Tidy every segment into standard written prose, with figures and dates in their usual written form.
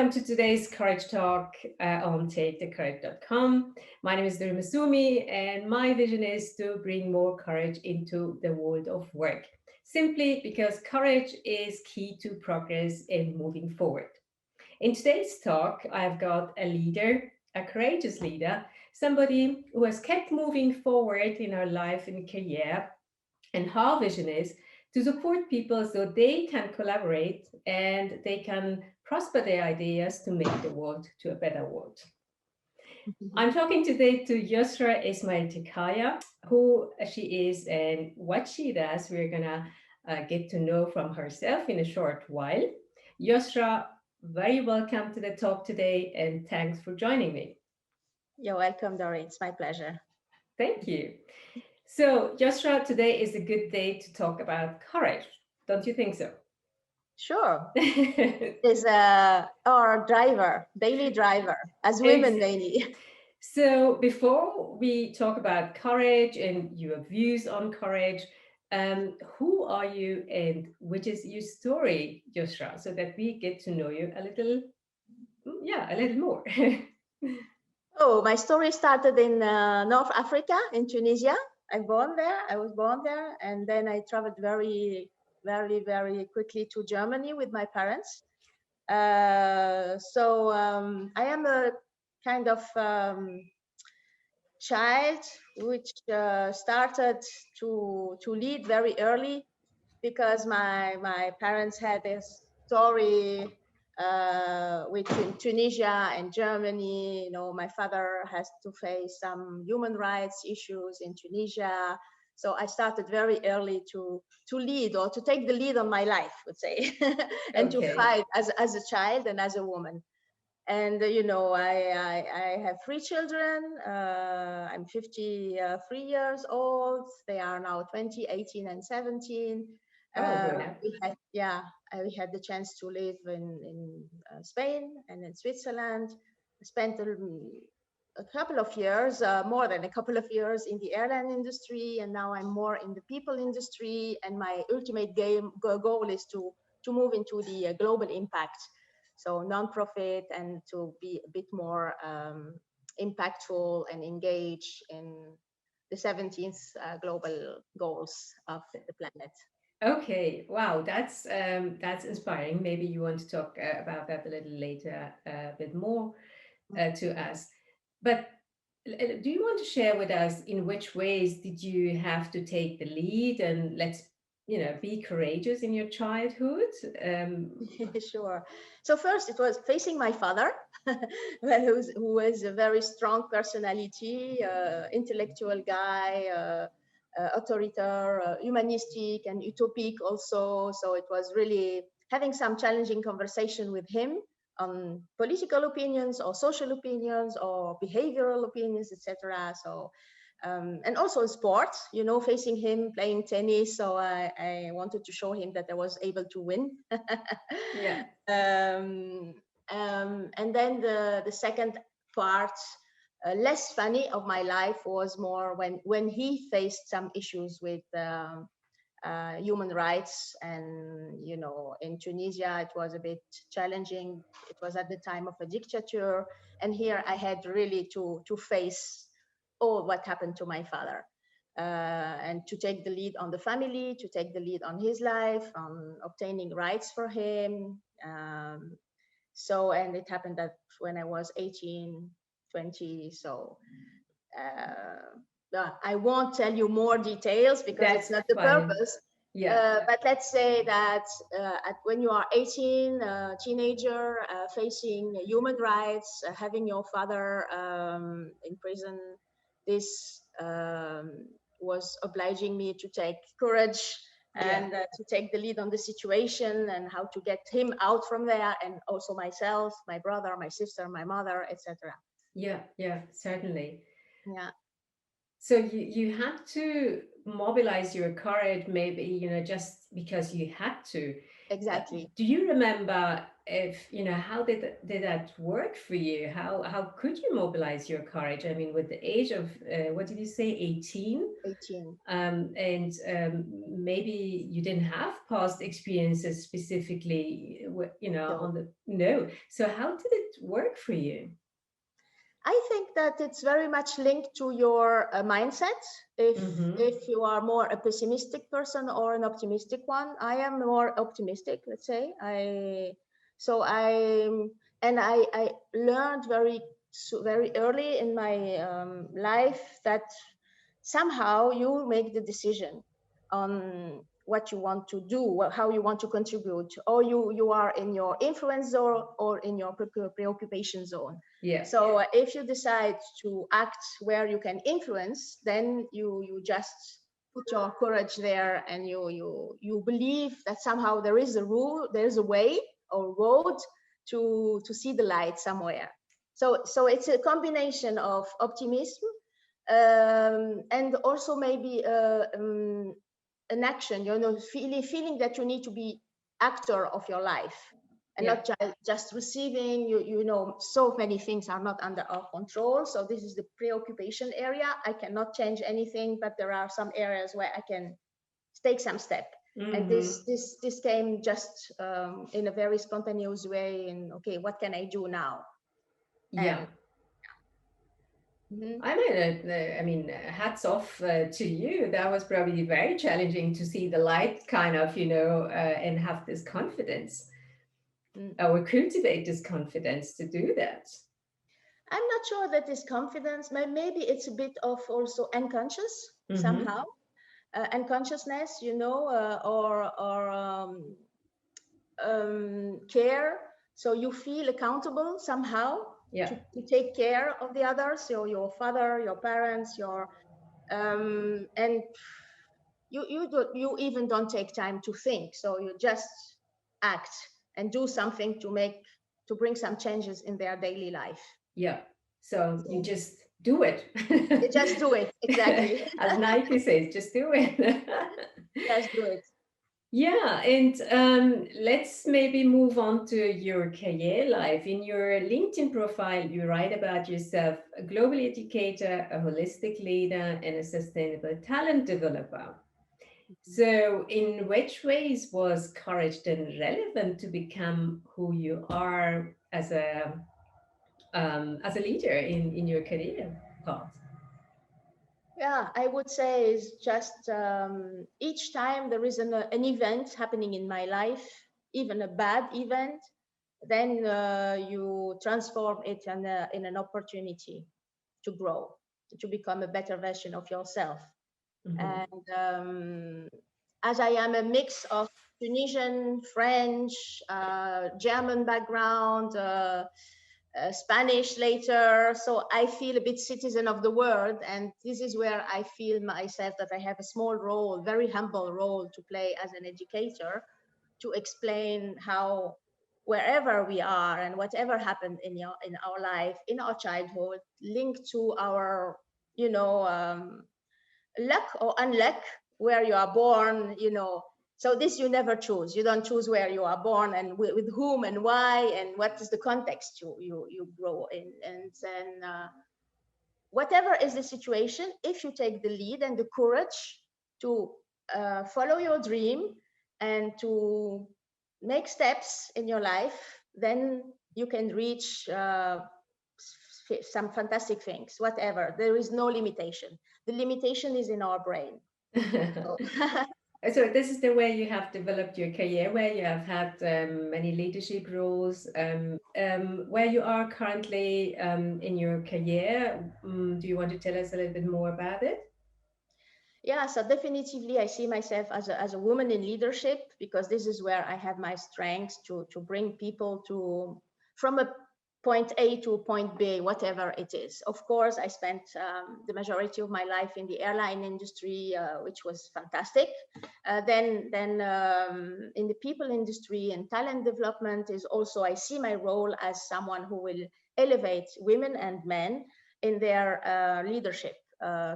welcome to today's Courage Talk on takethecourage.com. My name is Duru Masumi, and my vision is to bring more courage into the world of work, simply because courage is key to progress and moving forward. In today's talk, I've got a leader, a courageous leader, somebody who has kept moving forward in her life and career, and her vision is to support people so they can collaborate and they can prosper their ideas to make the world to a better world. I'm talking today to Yosra Ismail Tekaya, who she is and what she does. We're gonna get to know from herself in a short while. Yosra, very welcome to the talk today, and thanks for joining me. You're welcome, Dory. It's my pleasure. Thank you. So, Yosra, today is a good day to talk about courage. Don't you think so? Sure. Is our driver, daily driver, as women mainly. So, before we talk about courage and your views on courage, who are you and which is your story, Yosra, so that we get to know you a little, a little more. Oh, my story started in North Africa, in Tunisia. I was born there, and then I traveled very, very, very quickly to Germany with my parents. I am a kind of child which started to lead very early because my parents had this story which in Tunisia and Germany, my father has to face some human rights issues in Tunisia. So I started very early to lead or to take the lead on my life, would say, and to fight as a child and as a woman. And I have three children. I'm 53 years old. They are now 20, 18, and 17. We had the chance to live in Spain and in Switzerland. I spent a couple of years, more than a couple of years, in the airline industry, and now I'm more in the people industry. And my ultimate goal is to move into the global impact, so non-profit, and to be a bit more impactful and engage in the 17th global goals of the planet. Okay, wow, that's inspiring. Maybe you want to talk about that a little later, a bit more to us. But do you want to share with us in which ways did you have to take the lead and be courageous in your childhood? Sure. So first, it was facing my father, who was a very strong personality, intellectual guy, authoritaire, humanistic and utopic also. So it was really having some challenging conversation with him on political opinions or social opinions or behavioral opinions, etc. So and also in sports, facing him playing tennis. So I wanted to show him that I was able to win. Yeah. And then the second part, less funny, of my life was more when he faced some issues with human rights. And in Tunisia it was a bit challenging. It was at the time of a dictator, and here I had really to face all what happened to my father, and to take the lead on the family, to take the lead on his life, on obtaining rights for him. And it happened that when I was 18, 20. So I won't tell you more details because it's not the purpose. Yeah. But let's say that when you are 18, teenager, facing human rights, having your father in prison, this was obliging me to take courage and to take the lead on the situation and how to get him out from there, and also myself, my brother, my sister, my mother, etc. Yeah, certainly. Yeah. So you had to mobilize your courage, maybe, just because you had to. exactly. Do you remember if, how did that work for you? How could you mobilize your courage? I mean, with the age of, what did you say, 18? 18. And maybe you didn't have past experiences specifically, No. on the, no. So how did it work for you? I think that it's very much linked to your mindset. Mm-hmm. If you are more a pessimistic person or an optimistic one, I am more optimistic. Let's say so I and I learned very early in my life that somehow you make the decision on what you want to do, how you want to contribute, or you are in your influence zone or in your preoccupation zone. Yeah. So if you decide to act where you can influence, then you just put your courage there, and you believe that somehow there is a rule, there is a way or road to see the light somewhere. So it's a combination of optimism, and also maybe an action, feeling that you need to be actor of your life and Yeah. not just receiving. So many things are not under our control. So this is the preoccupation area. I cannot change anything, but there are some areas where I can take some step. And Mm-hmm. this came just in a very spontaneous way. And okay, what can I do now? Yeah. And mhm. I mean, hats off to you. That was probably very challenging to see the light, kind of, and have this confidence, Mm. or cultivate this confidence to do that. I'm not sure that is confidence. Maybe it's a bit of also unconscious Mm-hmm. somehow, unconsciousness, or care. So you feel accountable somehow Yeah. to take care of the others, your father, your parents, and you even don't take time to think. So you just act and do something to bring some changes in their daily life. Yeah. So you So just do it. you just do it. Exactly. As Nike says, just do it. Just do it. Yeah, and let's maybe move on to your career life. In your LinkedIn profile, you write about yourself: a global educator, a holistic leader, and a sustainable talent developer. So, in which ways was courage then relevant to become who you are as a leader in your career path? Yeah, I would say is just each time there is an event happening in my life, even a bad event, then you transform it in an opportunity to grow, to become a better version of yourself. Mm-hmm. And as I am a mix of Tunisian, French, German background, Spanish later, so I feel a bit citizen of the world, and this is where I feel myself that I have a small role, very humble role to play as an educator, to explain how wherever we are and whatever happened in our life, in our childhood, linked to our, you know, luck or unluck, where you are born, so this you never choose. You don't choose where you are born and with whom and why and what is the context you grow in. And then whatever is the situation, if you take the lead and the courage to follow your dream and to make steps in your life, then you can reach some fantastic things. Whatever, there is no limitation. The limitation is in our brain. So So this is the way you have developed your career, where you have had many leadership roles. Where you are currently in your career, do you want to tell us a little bit more about it? yeah, so definitively I see myself as a woman in leadership, because this is where I have my strengths to bring people to from a point A to point B, whatever it is. Of course, I spent the majority of my life in the airline industry, which was fantastic. Then in the people industry and talent development is also, I see my role as someone who will elevate women and men in their leadership,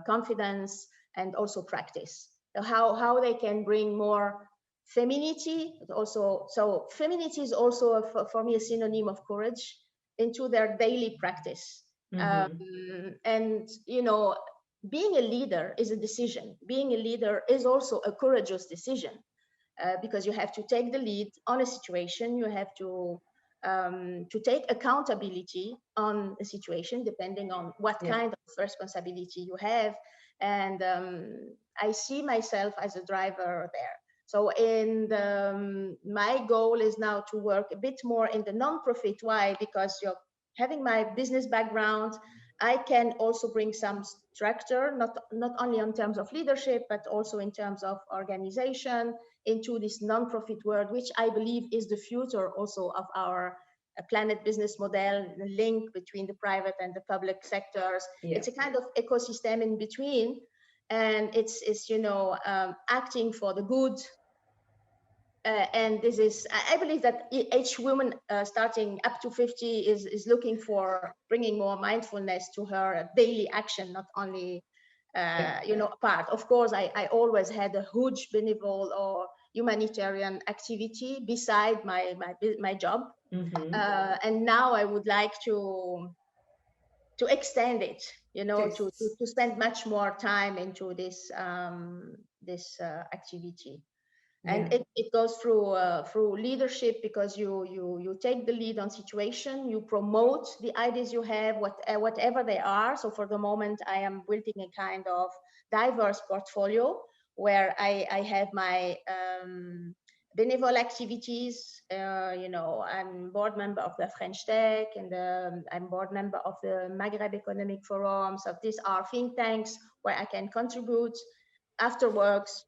confidence, and also practice. How they can bring more femininity. Also, so femininity is also for me a synonym of courage into their daily practice. And being a leader is a decision. Being a leader is also a courageous decision, because you have to take the lead on a situation. You have to take accountability on a situation, depending on what kind of responsibility you have. And I see myself as a driver there. So my goal is now to work a bit more in the non-profit. Why? Because you're having my business background, I can also bring some structure, not only in terms of leadership, but also in terms of organization, into this non-profit world, which I believe is the future also of our planet business model, the link between the private and the public sectors. It's a kind of ecosystem in between, and it's acting for the good. And this is, I believe that each woman starting up to 50 is looking for bringing more mindfulness to her daily action, not only part. Of course, I always had a huge benevolent or humanitarian activity beside my job. And now I would like to extend it, to spend much more time into this activity. And it goes through leadership, because you take the lead on situation, you promote the ideas you have, whatever they are. So for the moment, I am building a kind of diverse portfolio where I have my benevolent activities. I'm board member of the French Tech, and I'm board member of the Maghreb Economic Forum. So these are think tanks where I can contribute after works,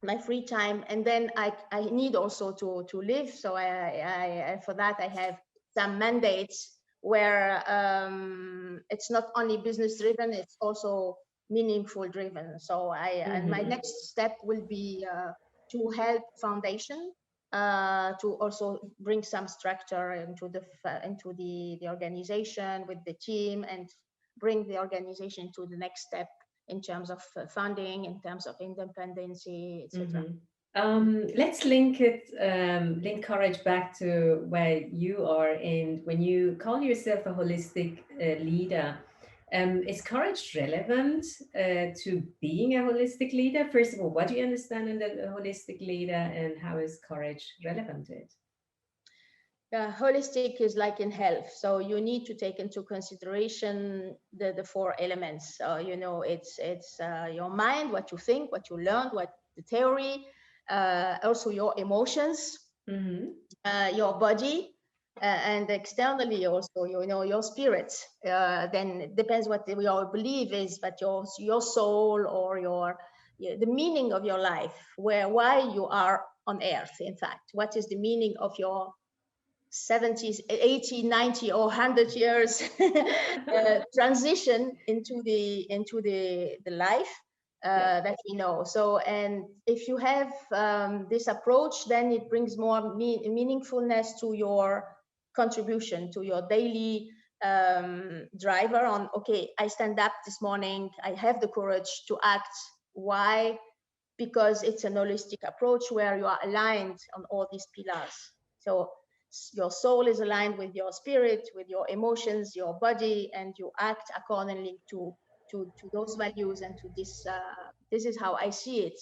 my free time. And then I need also to live. So I for that I have some mandates where it's not only business driven, it's also meaningful driven. So and my next step will be to help foundation to also bring some structure into the organization with the team, and bring the organization to the next step in terms of funding, in terms of independency, etc. Let's link courage back to where you are. And when you call yourself a holistic leader, is courage relevant to being a holistic leader? First of all, what do you understand in a holistic leader, and how is courage relevant to it? Holistic is like in health, so you need to take into consideration the four elements. So it's your mind, what you think, what you learned, what the theory, also your emotions, your body, and externally also your spirit. Then it depends what your belief is, but your soul, or the meaning of your life, why you are on earth. In fact, what is the meaning of your 70s, 80, 90, or 100 years transition into the life that we know. So, and if you have this approach, then it brings more meaningfulness to your contribution, to your daily driver on, okay, I stand up this morning, I have the courage to act. Why? Because it's an holistic approach where you are aligned on all these pillars. So your soul is aligned with your spirit, with your emotions, your body, and you act accordingly to those values and to this. This is how I see it.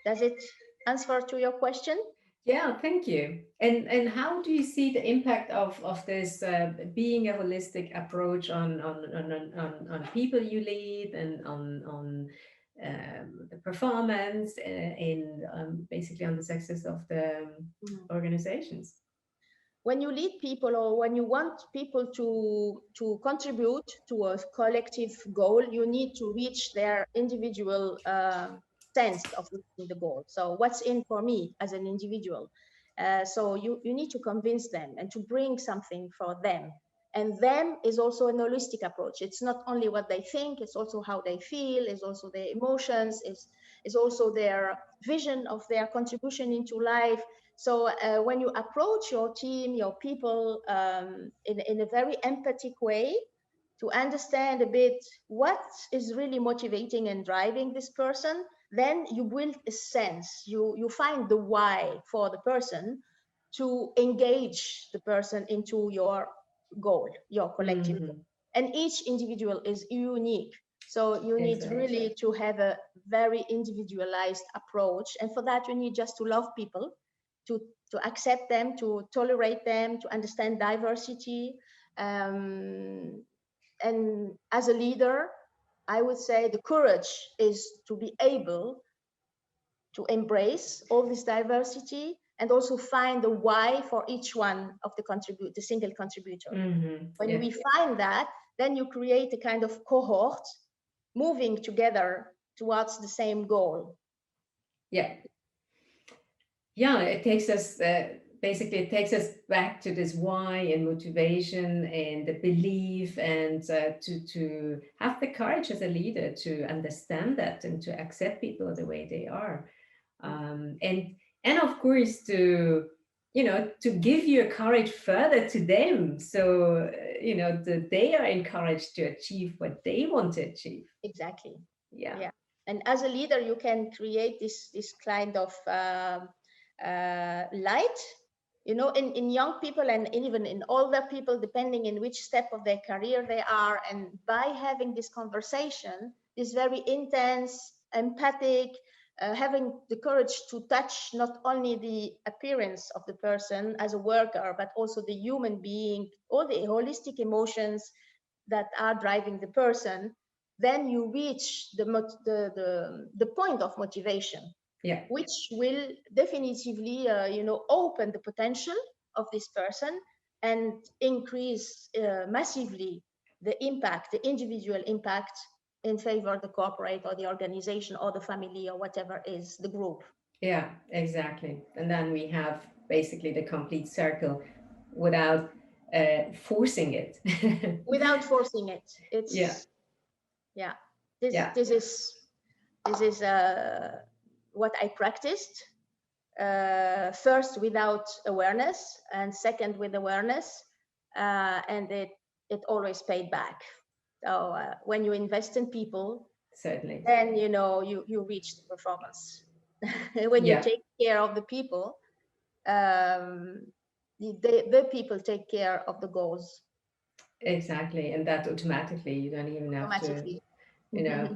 Does it answer to your question? Yeah, thank you. And how do you see the impact of this being a holistic approach on people you lead, and on the performance, and basically on the success of the organizations? When you lead people, or when you want people to contribute to a collective goal, you need to reach their individual sense of reaching the goal. So what's in for me as an individual? So you need to convince them and to bring something for them. And them is also an holistic approach. It's not only what they think, it's also how they feel, it's also their emotions, it's also their vision of their contribution into life. So when you approach your team, your people in a very empathic way, to understand a bit what is really motivating and driving this person, then you build a sense, you find the why for the person to engage the person into your goal, your collective goal. Mm-hmm. And each individual is unique. So you need Exactly. really to have a very individualized approach. And for that, you need just to love people, to, to accept them, to tolerate them, to understand diversity. And as a leader, I would say the courage is to be able to embrace all this diversity and also find a why for each one of the single contributor. Mm-hmm. When Yeah. we find that, then you create a kind of cohort moving together towards the same goal. Yeah. Yeah, it takes us basically it takes us back to this why and motivation and the belief, and to have the courage as a leader to understand that and to accept people the way they are, and of course to to give your courage further to them, so that they are encouraged to achieve what they want to achieve. Exactly. Yeah. Yeah. And as a leader, you can create this kind of light, in young people and even in older people, depending in which step of their career they are. And by having this conversation, this very intense, empathic, having the courage to touch not only the appearance of the person as a worker, but also the human being, all the holistic emotions that are driving the person, then you reach the point of motivation, Yeah. which will definitively open the potential of this person and increase massively the impact, the individual impact, in favor of the corporate or the organization or the family or whatever is the group. Yeah, exactly. And then we have basically the complete circle without forcing it. Without forcing it. Yeah, It's yeah. This yeah, this is this is what I practiced, first without awareness and second with awareness, and it always paid back. So when you invest in people, certainly. then you reach the performance. When you Yeah, take care of the people, um, the people take care of the goals exactly. And that automatically, you don't even have to, automatically. you know,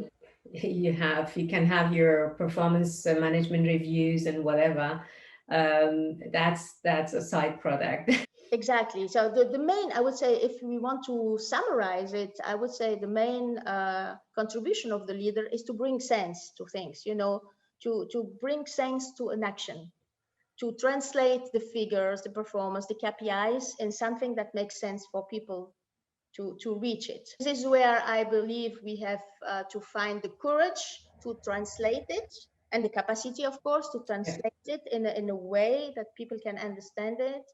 you can have your performance management reviews and whatever. That's a side product. Exactly. So the main, I would say, if we want to summarize it, I would say the main contribution of the leader is to bring sense to things, to bring sense to an action, to translate the figures, the performance, the KPIs in something that makes sense for people to reach it. This is where I believe we have to find the courage to translate it, and the capacity, of course, to Yeah. translate it in a way that people can understand it,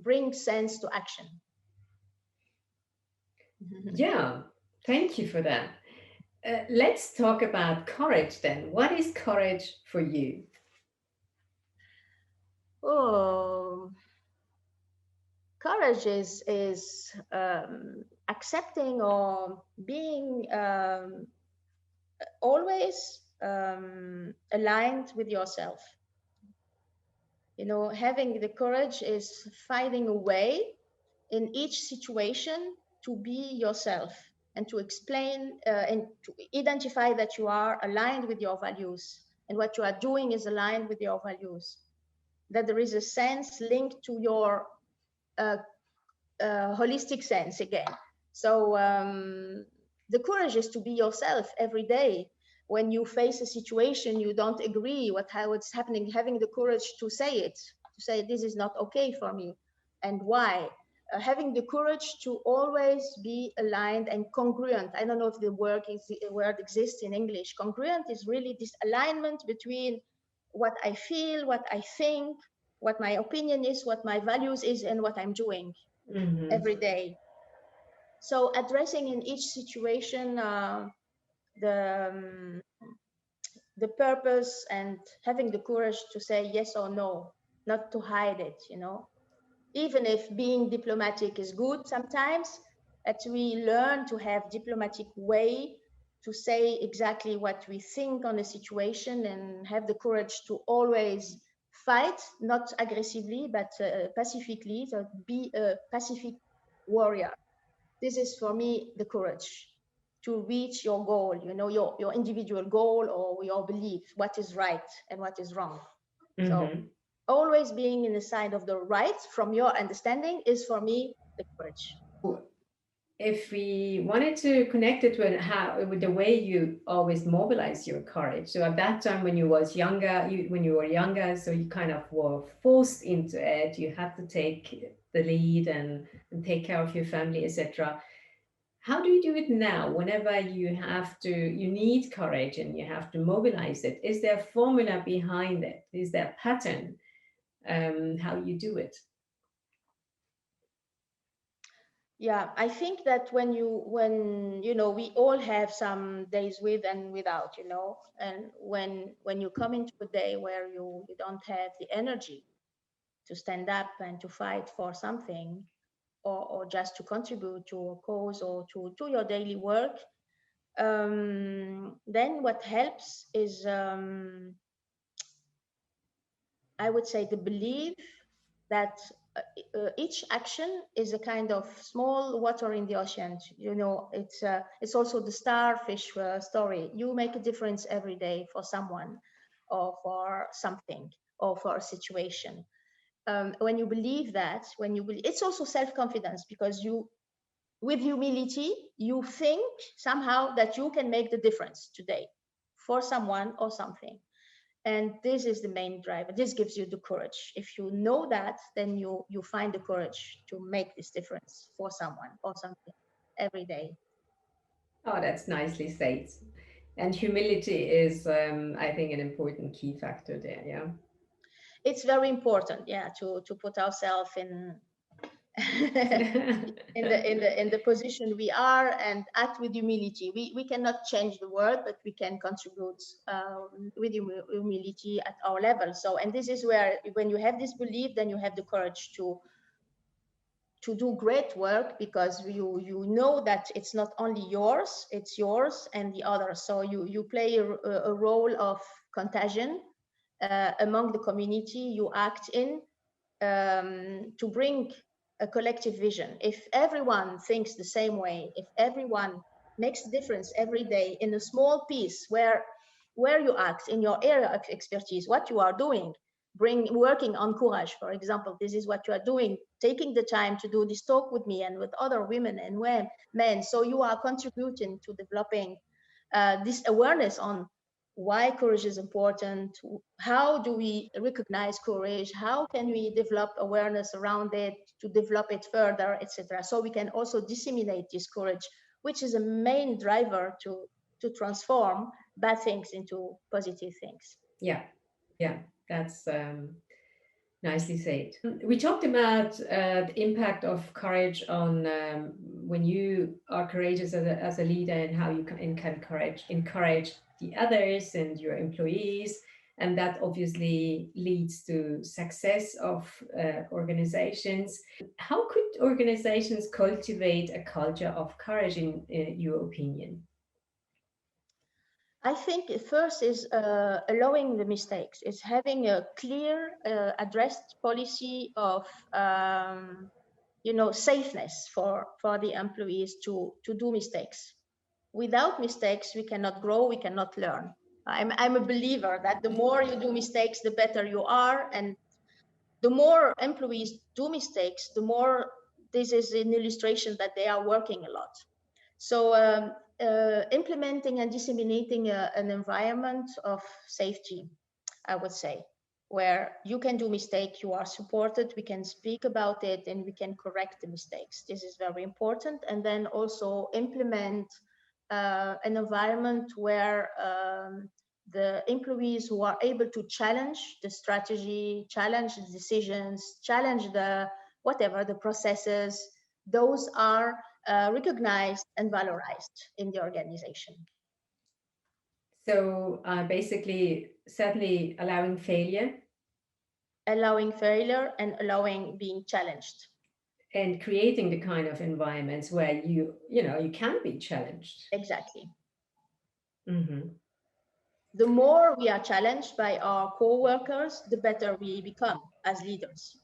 bring sense to action. Yeah, thank you for that. Let's talk about courage then. What is courage for you? Oh, courage is accepting or being always aligned with yourself. Having the courage is finding a way in each situation to be yourself and to explain and to identify that you are aligned with your values and what you are doing is aligned with your values, that there is a sense linked to your uh, holistic sense again. So the courage is to be yourself every day. When you face a situation you don't agree how it's happening, having the courage to say it, to say this is not okay for me and why. Having the courage to always be aligned and congruent. I don't know if the word exists in English. Congruent is really this alignment between what I feel, what I think, what my opinion is, what my values is, and what I'm doing Mm-hmm. every day. So addressing in each situation the the purpose and having the courage to say yes or no, not to hide it. Even if being diplomatic is good sometimes, that we learn to have diplomatic way to say exactly what we think on a situation and have the courage to always fight, not aggressively, but pacifically, so be a pacific warrior. This is for me the courage to reach your goal, your individual goal or your belief, what is right and what is wrong. So Mm-hmm. always being in the side of the right from your understanding is for me the courage. If we wanted to connect it with the way you always mobilize your courage, so at that time when you was younger, when you were younger, so you kind of were forced into it, you had to take the lead and take care of your family, etc. How do you do it now whenever you need courage and you have to mobilize it? Is there a formula behind it? Is there a pattern, how you do it? Yeah, I think that when we all have some days with and without, and when you come into a day where you don't have the energy to stand up and to fight for something, or just to contribute to a cause or to your daily work, then what helps is, I would say, the belief that each action is a kind of small water in the ocean. It's also the starfish story. You make a difference every day for someone, or for something, or for a situation. When you believe that, it's also self-confidence, because with humility, you think somehow that you can make the difference today for someone or something. And this is the main driver. This gives you the courage. If you know that, then you find the courage to make this difference for someone or something every day. Oh, that's nicely said. And humility is, I think, an important key factor there. Yeah. It's very important, yeah, to put ourselves in in the position we are, and act with humility. We cannot change the world, but we can contribute with humility at our level. So, and this is where, when you have this belief, then you have the courage to do great work, because you know that it's not only yours, it's yours and the others. So you play a role of contagion among the community you act in, to bring a collective vision. If everyone thinks the same way, if everyone makes a difference every day in a small piece where you act in your area of expertise, what you are doing, working on courage, for example, this is what you are doing, taking the time to do this talk with me and with other women and men. So you are contributing to developing this awareness on why courage is important, how do we recognize courage, how can we develop awareness around it to develop it further, etc. So we can also disseminate this courage, which is a main driver to transform bad things into positive things. Yeah. Yeah. That's nicely said. We talked about the impact of courage on when you are courageous as a leader, and how you can encourage the others and your employees, and that obviously leads to success of organizations. How could organizations cultivate a culture of courage, in your opinion? I think first is allowing the mistakes. It's having a clear, addressed policy of safeness for the employees to do mistakes. Without mistakes, we cannot grow, we cannot learn. I'm a believer that the more you do mistakes, the better you are, and the more employees do mistakes, the more this is an illustration that they are working a lot. So implementing and disseminating an environment of safety, I would say, where you can do mistake, you are supported, we can speak about it, and we can correct the mistakes. This is very important. And then also implement an environment where the employees who are able to challenge the strategy, challenge the decisions, challenge the whatever the processes, those are recognized and valorized in the organization. So basically, certainly Allowing failure and allowing being challenged. and creating the kind of environments where you can be challenged. Exactly. Mm-hmm. The more we are challenged by our co-workers, the better we become as leaders.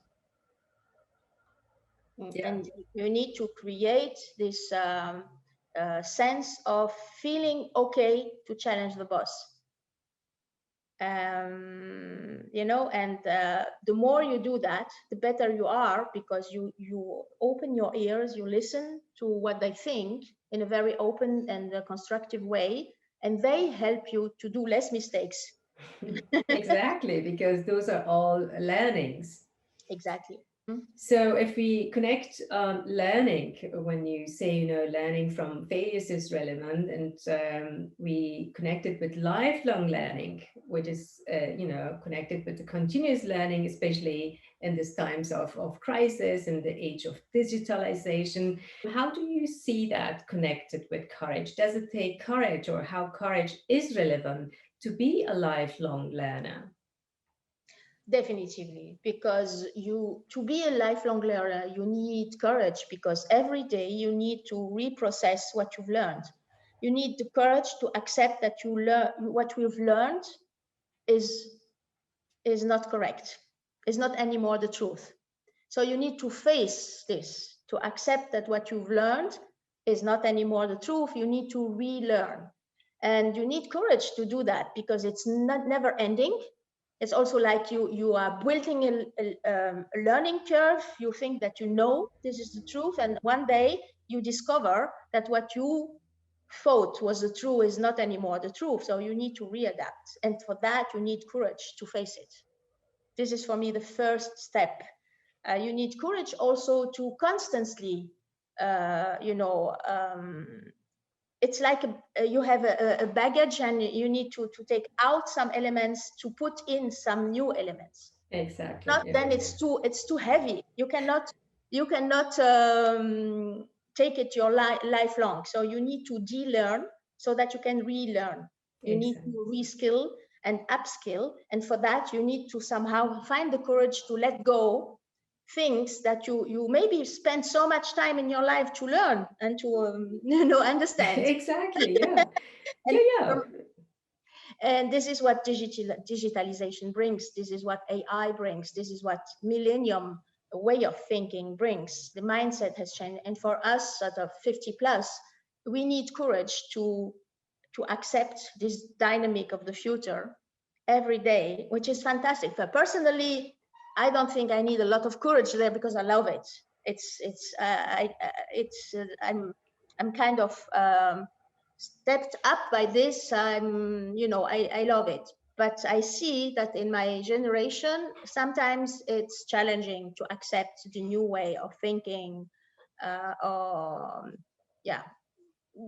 Yeah. And you need to create this sense of feeling okay to challenge the boss. And the more you do that, the better you are, because you open your ears, you listen to what they think in a very open and constructive way, and they help you to do less mistakes. Exactly, because those are all learnings. Exactly. So if we connect learning, when you say, learning from failures is relevant, and we connect it with lifelong learning, which is, connected with the continuous learning, especially in these times of crisis and the age of digitalization. How do you see that connected with courage? Does it take courage, or how courage is relevant to be a lifelong learner? Definitively, because to be a lifelong learner, you need courage, because every day you need to reprocess what you've learned. You need the courage to accept that what we've learned is not correct, is not anymore the truth. So you need to face this, to accept that what you've learned is not anymore the truth. You need to relearn, and you need courage to do that, because it's not never ending. It's also like you are building a learning curve. You think that this is the truth, and one day you discover that what you thought was the truth is not anymore the truth. So you need to readapt, and for that you need courage to face it. This is for me the first step. You need courage also to constantly, it's like you have a baggage, and you need to take out some elements to put in some new elements. Exactly. Not Yeah. then it's too heavy. You cannot take it your lifelong. So you need to de-learn so that you can relearn. You need Exactly. to reskill and upskill, and for that you need to somehow find the courage to let go things that you maybe spend so much time in your life to learn and to understand. Exactly. Yeah. and Yeah. Yeah. and this is what digitalization brings. This is what AI brings. This is what millennium way of thinking brings. The mindset has changed. And for us, sort of 50 plus, we need courage to accept this dynamic of the future every day, which is fantastic. But personally, I don't think I need a lot of courage there, because I love it. I'm kind of stepped up by this. I love it. But I see that in my generation, sometimes it's challenging to accept the new way of thinking. Or yeah,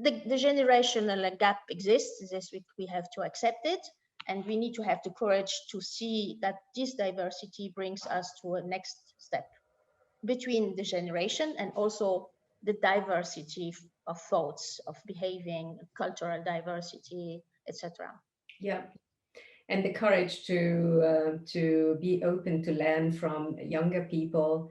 the generational gap exists. This we have to accept it, and we need to have the courage to see that this diversity brings us to a next step between the generation, and also the diversity of thoughts, of behaving, cultural diversity, etc. Yeah. And the courage to be open to learn from younger people,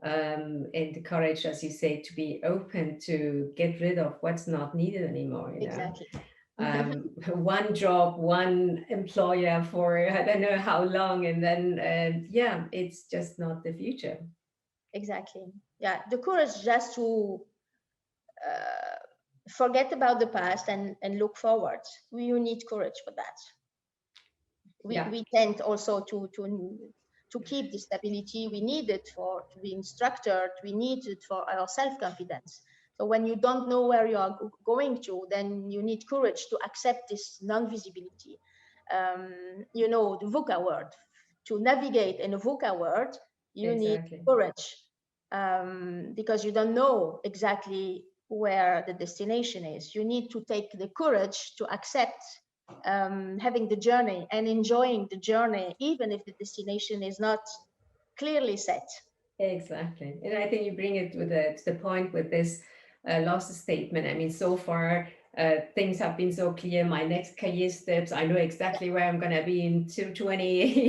and the courage, as you say, to be open to get rid of what's not needed anymore. Exactly. One job, one employer for I don't know how long, and then yeah, it's just not the future. Exactly. Yeah, the courage just to uh, forget about the past and look forward. You need courage for that. Yeah. We tend also to keep the stability. We need it for to be structured. We need it for our self-confidence. So when you don't know where you are going to, then you need courage to accept this non-visibility. The VUCA word. To navigate in a VUCA world, you need Exactly. courage, because you don't know exactly where the destination is. You need to take the courage to accept having the journey and enjoying the journey, even if the destination is not clearly set. Exactly. And I think you bring it to the point with this last statement. I mean, so far, things have been so clear. My next career steps, I know exactly where I'm going to be in 20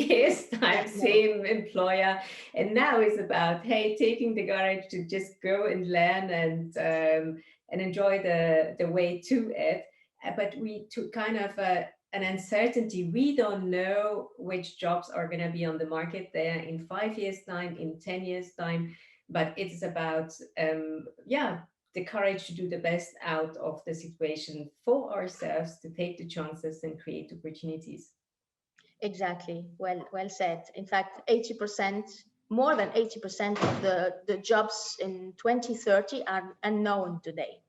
years' Yeah, time, no, same employer. And now it's about, hey, taking the courage to just go and learn and enjoy the way to it. but we took kind of an uncertainty. We don't know which jobs are going to be on the market there in 5 years' time, in 10 years' time. But it's about, yeah, the courage to do the best out of the situation for ourselves, to take the chances and create opportunities. Exactly. Well said. In fact, 80%, more than 80% of the jobs in 2030 are unknown today.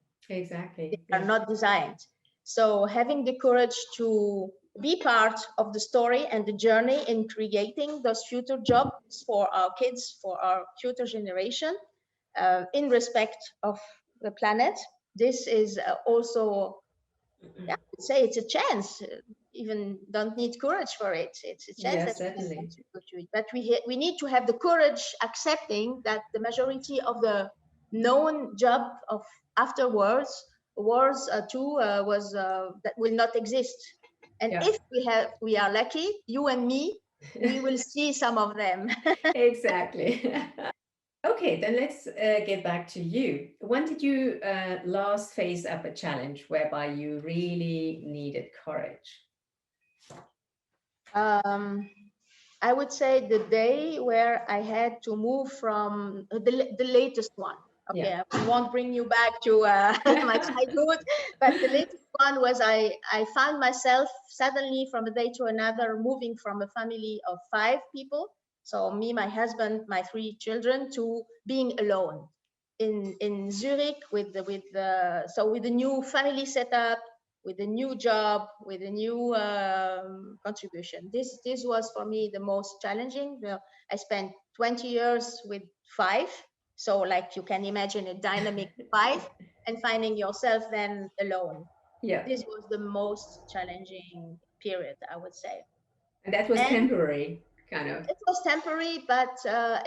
They Exactly. are Yeah. not designed. So having the courage to be part of the story and the journey in creating those future jobs for our kids, for our future generation, in respect of the planet, this is also, yeah, I'd say it's a chance. Even don't need courage for it. It's a chance Yeah, that we can certainly. contribute to it. But we need to have the courage, accepting that the majority of the known job of afterwards wars two was that will not exist. And Yeah. if we are lucky, you and me, we will see some of them. Exactly. Okay, then let's get back to you. When did you last face up a challenge whereby you really needed courage? um, I would say the day where I had to move from the latest one. Yeah. Okay, I won't bring you back to my childhood, but the latest one was I found myself suddenly from a day to another moving from a family of 5 people, so me, my husband, my 3 children, to being alone in Zurich with the new family setup, with a new job, with a new contribution. This was for me the most challenging. I spent 20 years with 5, so like you can imagine a dynamic 5, and finding yourself then alone. Yeah. This was the most challenging period, I would say. And that was And temporary, kind of. it was temporary, but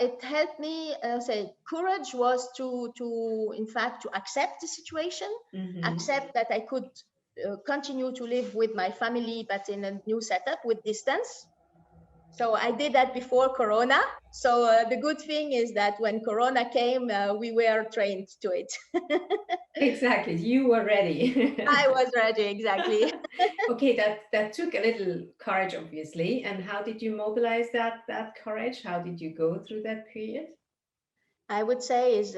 it helped me. Say courage was to in fact to accept the situation, Hmm. accept that I could continue to live with my family, but in a new setup with distance. So I did that before Corona. So the good thing is that when Corona came, we were trained to it. Exactly. You were ready. I was ready, exactly. Okay, that took a little courage, obviously. And how did you mobilize that courage? How did you go through that period? I would say is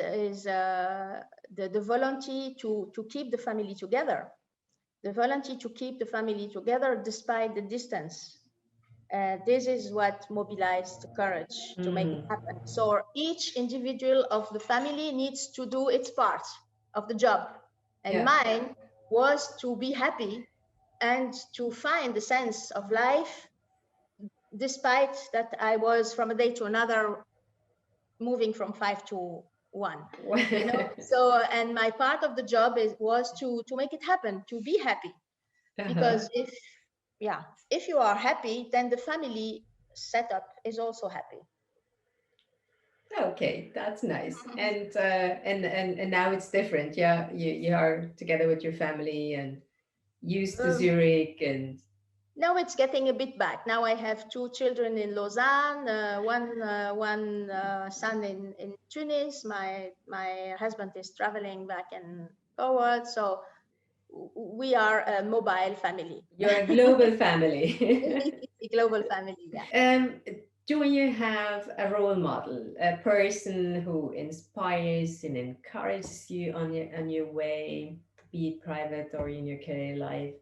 the volunteer to keep the family together, the volunteer to keep the family together despite the distance. This is what mobilized the courage to make it Mm. happen. So each individual of the family needs to do its part of the job. And Yeah. mine was to be happy and to find the sense of life, despite that I was from a day to another moving from 5 to 1. So and my part of the job was to make it happen, to be happy, Uh-huh. because if you are happy, then the family setup is also happy. Okay, that's nice. And now it's different. Yeah, you are together with your family and used to um, Zurich and Now it's getting a bit back. Now I have 2 children in Lausanne, one son in Tunis. My husband is traveling back and forward, so we are a mobile family. you're a global family. A global family, yeah. um, do you have a role model, a person who inspires and encourages you on your way, be it private or in your career life?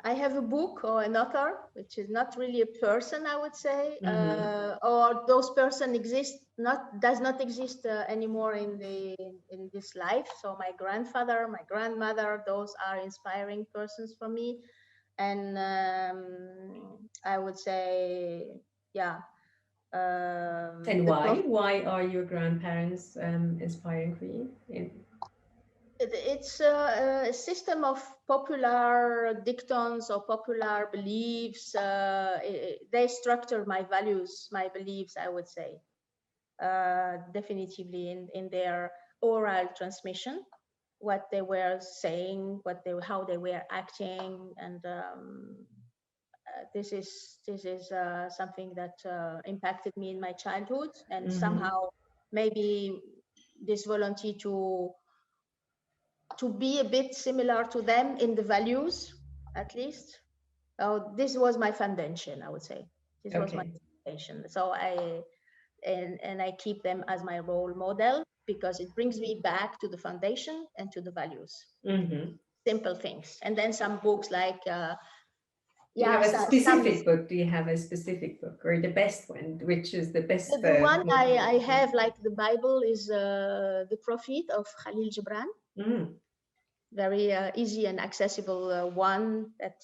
I have a book or an author, which is not really a person, I would say, Mm-hmm. or those person exist not does not exist anymore in this life. So my grandfather, my grandmother, those are inspiring persons for me, and I would say, yeah, And the why? Why are your grandparents inspiring for you? it's a system of popular dictons or popular beliefs. They structure my values, my beliefs, I would say, definitively in their oral transmission, what they were saying, how they were acting, and this is something that impacted me in my childhood, and Mm-hmm. somehow maybe this volunteer to be a bit similar to them in the values, at least. This was my foundation, I would say. This was my Okay. foundation. So I keep them as my role model because it brings me back to the foundation and to the values. Mm-hmm. Simple things. And then some books like Do you yeah, have a some specific book? Do you have a specific book or the best one? Which is the best? the one I have, like the Bible, is the Prophet of Khalil Gibran. Mm. Very easy and accessible one that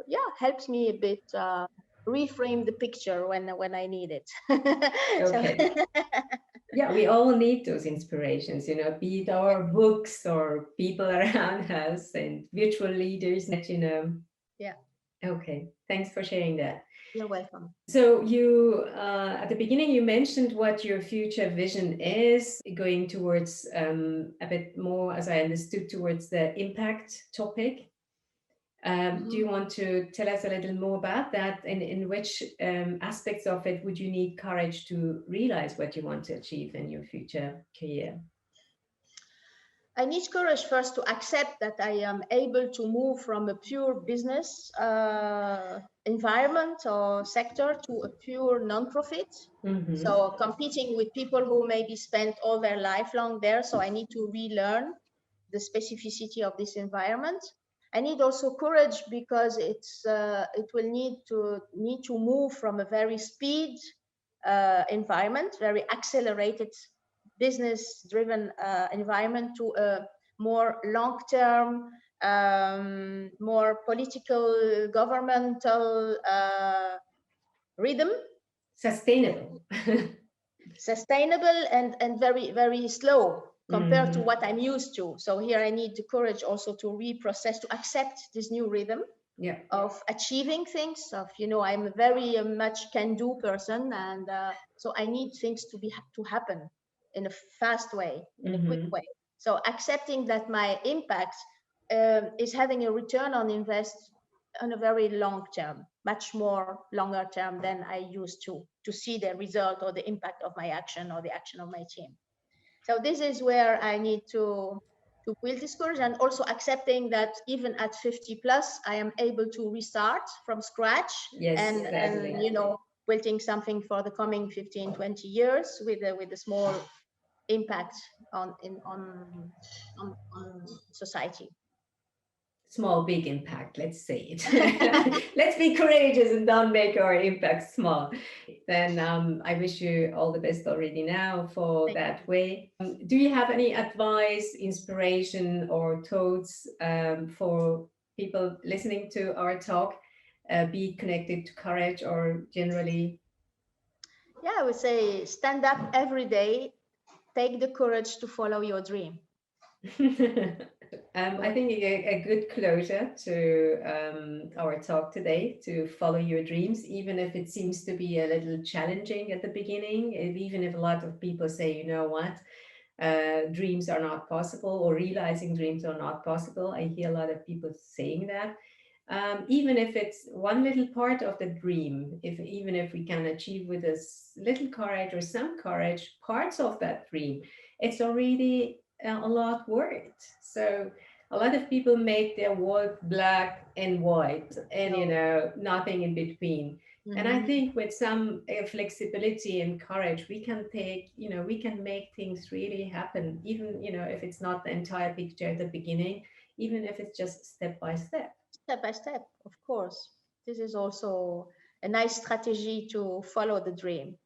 yeah, helps me a bit reframe the picture when I need it. Okay. Yeah, we all need those inspirations, be it our books or people around us and virtual leaders that. Yeah, Okay, thanks for sharing that. you're welcome. So you, at the beginning, you mentioned what your future vision is, going towards a bit more, as I understood, towards the impact topic. Do you want to tell us a little more about that? And in which aspects of it would you need courage to realize what you want to achieve in your future career? I need courage first to accept that I am able to move from a pure business environment or sector to a pure non-profit. Mm-hmm. So competing with people who maybe spent all their life long there. So I need to relearn the specificity of this environment. I need also courage because it will need to move from a very speed environment, very accelerated business-driven environment to a more long-term, more political, governmental rhythm. Sustainable. Sustainable and very, very slow compared to Mm-hmm. what I'm used to. So here I need the courage also to reprocess, to accept this new rhythm Yeah. of achieving things, of, I'm a very much can-do person, and so I need things to happen in a fast way, in a quick Mm-hmm. way. So accepting that my impact is having a return on invest on a very long term, much more longer term than I used to see the result or the impact of my action or the action of my team. So this is where I need to build this courage, and also accepting that even at 50 plus, I am able to restart from scratch. Yes, and building something for the coming 15, 20 years with a small impact on society. Small, big impact, let's say it. Let's be courageous and don't make our impact small. Then I wish you all the best already now for Thank that you. way. Do you have any advice, inspiration, or thoughts for people listening to our talk, be connected to courage or generally? Yeah, I would say stand up every day, take the courage to follow your dream. I think a good closure to our talk today, to follow your dreams, even if it seems to be a little challenging at the beginning, even if a lot of people say, you know what, dreams are not possible, or realizing dreams are not possible. I hear a lot of people saying that. Even if it's one little part of the dream, even if we can achieve with a little courage or some courage parts of that dream, it's already a lot worth. So a lot of people make their work black and white, and nothing in between. And I think with some flexibility and courage, we can we can make things really happen, even if it's not the entire picture at the beginning, even if it's just step by step. Step by step, of course. This is also a nice strategy to follow the dream.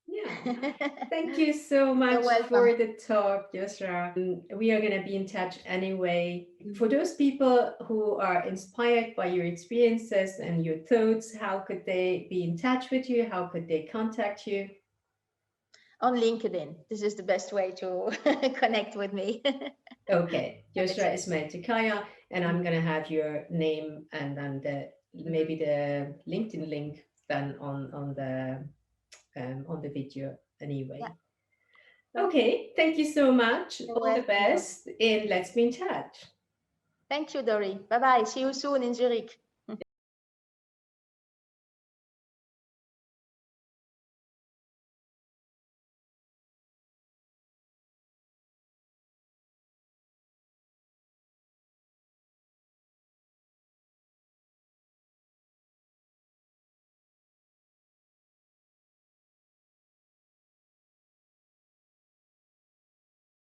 Yeah. Thank you so You're much welcome. for the talk, Yosra. We are going to be in touch anyway. For those people who are inspired by your experiences and your thoughts, how could they be in touch with you? How could they contact you? On LinkedIn. This is the best way to connect with me. Okay, Yosra Ismail Tekaya, and I'm going to have your name and then maybe the LinkedIn link then on the video anyway. Yeah. Okay, thank you so much. You're All the welcome. best, and let's be in touch. Thank you, Dory. Bye-bye. See you soon in Zurich.